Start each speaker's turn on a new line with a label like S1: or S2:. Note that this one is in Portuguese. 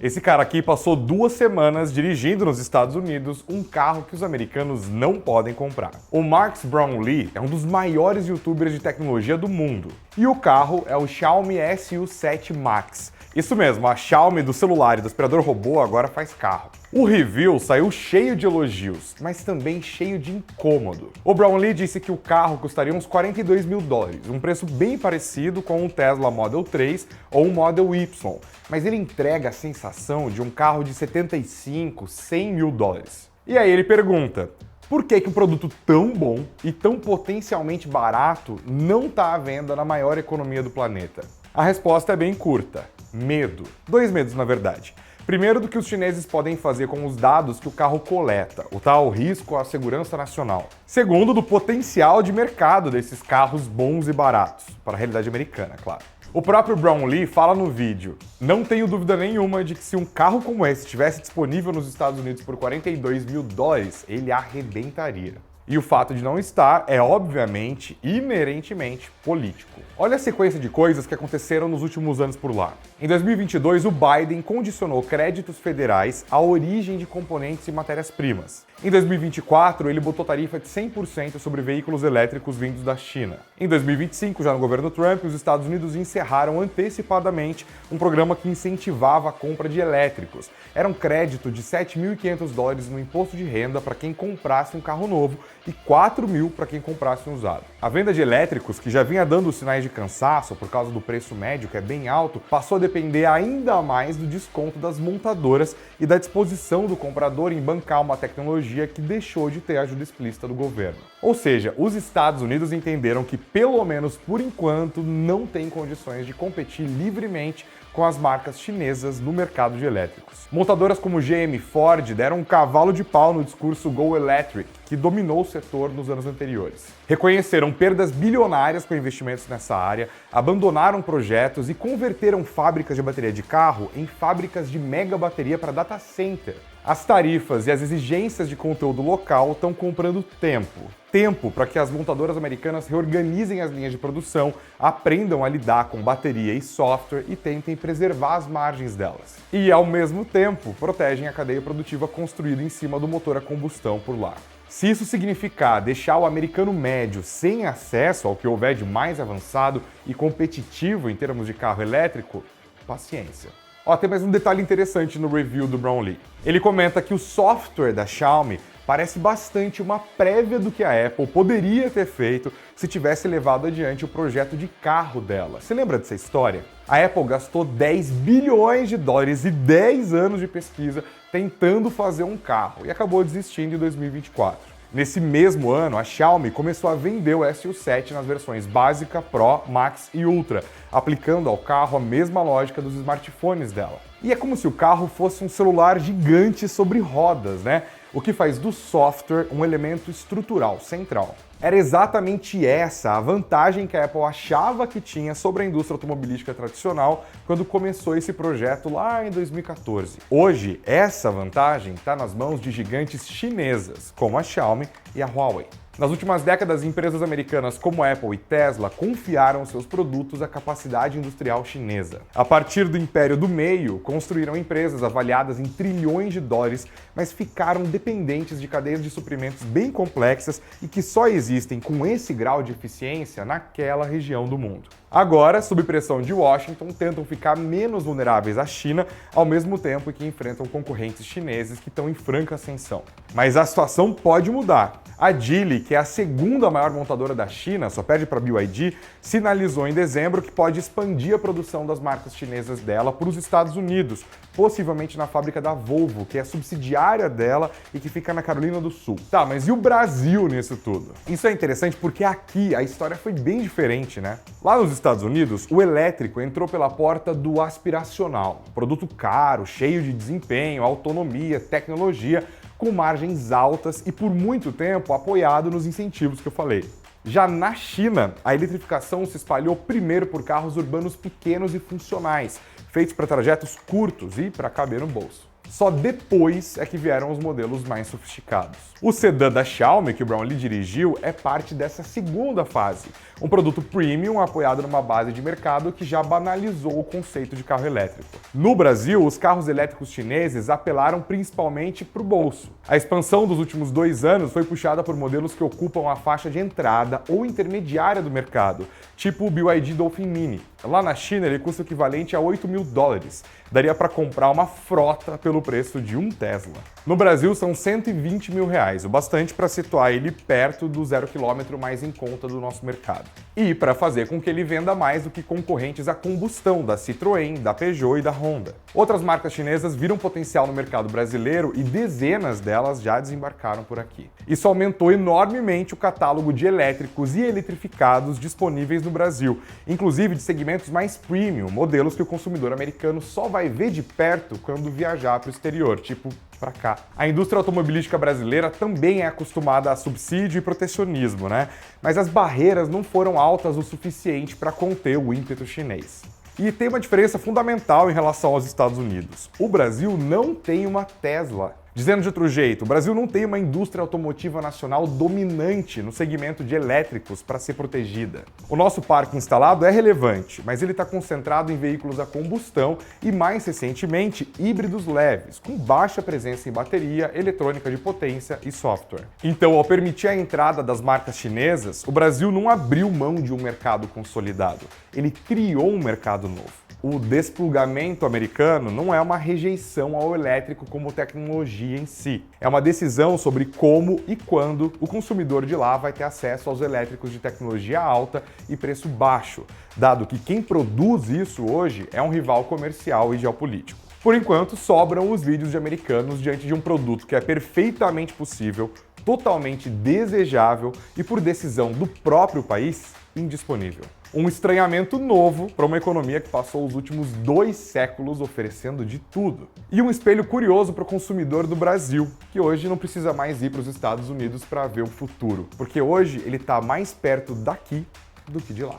S1: Esse cara aqui passou 2 semanas dirigindo nos Estados Unidos um carro que os americanos não podem comprar. O Marques Brownlee é um dos maiores youtubers de tecnologia do mundo. E o carro é o Xiaomi SU7 Max. Isso mesmo, a Xiaomi do celular e do aspirador robô agora faz carro. O review saiu cheio de elogios, mas também cheio de incômodo. O Brownlee disse que o carro custaria uns $42 mil, um preço bem parecido com um Tesla Model 3 ou um Model Y, mas ele entrega a sensação de um carro de 75, 100 mil dólares. E aí ele pergunta, por que um produto tão bom e tão potencialmente barato não está à venda na maior economia do planeta? A resposta é bem curta. Medo. 2 medos, na verdade. Primeiro, do que os chineses podem fazer com os dados que o carro coleta, o tal risco à segurança nacional. Segundo, do potencial de mercado desses carros bons e baratos, para a realidade americana, claro. O próprio Brownlee fala no vídeo, não tenho dúvida nenhuma de que se um carro como esse estivesse disponível nos Estados Unidos por $42 mil, ele arrebentaria. E o fato de não estar é, obviamente, inerentemente político. Olha a sequência de coisas que aconteceram nos últimos anos por lá. Em 2022, o Biden condicionou créditos federais à origem de componentes e matérias-primas. Em 2024, ele botou tarifa de 100% sobre veículos elétricos vindos da China. Em 2025, já no governo Trump, os Estados Unidos encerraram antecipadamente um programa que incentivava a compra de elétricos. Era um crédito de $7.500 no imposto de renda para quem comprasse um carro novo e $4 mil para quem comprasse um usado. A venda de elétricos, que já vinha dando sinais de cansaço por causa do preço médio, que é bem alto, passou a depender ainda mais do desconto das montadoras e da disposição do comprador em bancar uma tecnologia que deixou de ter ajuda explícita do governo. Ou seja, os Estados Unidos entenderam que, pelo menos por enquanto, não tem condições de competir livremente com as marcas chinesas no mercado de elétricos. Montadoras como GM e Ford deram um cavalo de pau no discurso Go Electric, que dominou o setor nos anos anteriores. Reconheceram perdas bilionárias com investimentos nessa área, abandonaram projetos e converteram fábricas de bateria de carro em fábricas de mega bateria para data center. As tarifas e as exigências de conteúdo local estão comprando tempo. Tempo para que as montadoras americanas reorganizem as linhas de produção, aprendam a lidar com bateria e software e tentem preservar as margens delas. E, ao mesmo tempo, protegem a cadeia produtiva construída em cima do motor a combustão por lá. Se isso significar deixar o americano médio sem acesso ao que houver de mais avançado e competitivo em termos de carro elétrico, paciência. Ó, tem mais um detalhe interessante no review do Brownlee. Ele comenta que o software da Xiaomi parece bastante uma prévia do que a Apple poderia ter feito se tivesse levado adiante o projeto de carro dela. Você lembra dessa história? A Apple gastou $10 bilhões e 10 anos de pesquisa tentando fazer um carro e acabou desistindo em 2024. Nesse mesmo ano, a Xiaomi começou a vender o SU7 nas versões básica, Pro, Max e Ultra, aplicando ao carro a mesma lógica dos smartphones dela. E é como se o carro fosse um celular gigante sobre rodas, né? O que faz do software um elemento estrutural, central. Era exatamente essa a vantagem que a Apple achava que tinha sobre a indústria automobilística tradicional quando começou esse projeto lá em 2014. Hoje, essa vantagem está nas mãos de gigantes chinesas, como a Xiaomi e a Huawei. Nas últimas décadas, empresas americanas como Apple e Tesla confiaram seus produtos à capacidade industrial chinesa. A partir do império do meio, construíram empresas avaliadas em trilhões de dólares, mas ficaram dependentes de cadeias de suprimentos bem complexas e que só existem com esse grau de eficiência naquela região do mundo. Agora, sob pressão de Washington, tentam ficar menos vulneráveis à China, ao mesmo tempo que enfrentam concorrentes chineses que estão em franca ascensão. Mas a situação pode mudar. A Geely, que é a segunda maior montadora da China, só perde para a BYD, sinalizou em dezembro que pode expandir a produção das marcas chinesas dela para os Estados Unidos, possivelmente na fábrica da Volvo, que é subsidiária dela e que fica na Carolina do Sul. Tá, mas e o Brasil nisso tudo? Isso é interessante porque aqui a história foi bem diferente, né? Lá nos Estados Unidos, o elétrico entrou pela porta do aspiracional, produto caro, cheio de desempenho, autonomia, tecnologia, com margens altas e por muito tempo apoiado nos incentivos que eu falei. Já na China, a eletrificação se espalhou primeiro por carros urbanos pequenos e funcionais, feitos para trajetos curtos e para caber no bolso. Só depois é que vieram os modelos mais sofisticados. O sedã da Xiaomi, que o Brownlee dirigiu, é parte dessa segunda fase. Um produto premium apoiado numa base de mercado que já banalizou o conceito de carro elétrico. No Brasil, os carros elétricos chineses apelaram principalmente para o bolso. A expansão dos últimos 2 anos foi puxada por modelos que ocupam a faixa de entrada ou intermediária do mercado, tipo o BYD Dolphin Mini. Lá na China, ele custa o equivalente a $8 mil. Daria para comprar uma frota pelo preço de um Tesla. No Brasil, são R$120 mil, o bastante para situar ele perto do 0 km mais em conta do nosso mercado. E para fazer com que ele venda mais do que concorrentes a combustão da Citroën, da Peugeot e da Honda. Outras marcas chinesas viram potencial no mercado brasileiro e dezenas delas já desembarcaram por aqui. Isso aumentou enormemente o catálogo de elétricos e eletrificados disponíveis no Brasil, inclusive de segmentos mais premium, modelos que o consumidor americano só vai ver de perto quando viajar para o exterior, tipo para cá. A indústria automobilística brasileira também é acostumada a subsídio e protecionismo, né? Mas as barreiras não foram altas o suficiente para conter o ímpeto chinês. E tem uma diferença fundamental em relação aos Estados Unidos. O Brasil não tem uma Tesla. Dizendo de outro jeito, o Brasil não tem uma indústria automotiva nacional dominante no segmento de elétricos para ser protegida. O nosso parque instalado é relevante, mas ele está concentrado em veículos a combustão e, mais recentemente, híbridos leves, com baixa presença em bateria, eletrônica de potência e software. Então, ao permitir a entrada das marcas chinesas, o Brasil não abriu mão de um mercado consolidado, ele criou um mercado novo. O desplugamento americano não é uma rejeição ao elétrico como tecnologia em si. É uma decisão sobre como e quando o consumidor de lá vai ter acesso aos elétricos de tecnologia alta e preço baixo, dado que quem produz isso hoje é um rival comercial e geopolítico. Por enquanto, sobram os vídeos de americanos diante de um produto que é perfeitamente possível, totalmente desejável e, por decisão do próprio país, indisponível. Um estranhamento novo para uma economia que passou os últimos 2 séculos oferecendo de tudo. E um espelho curioso para o consumidor do Brasil, que hoje não precisa mais ir para os Estados Unidos para ver o futuro, porque hoje ele está mais perto daqui do que de lá.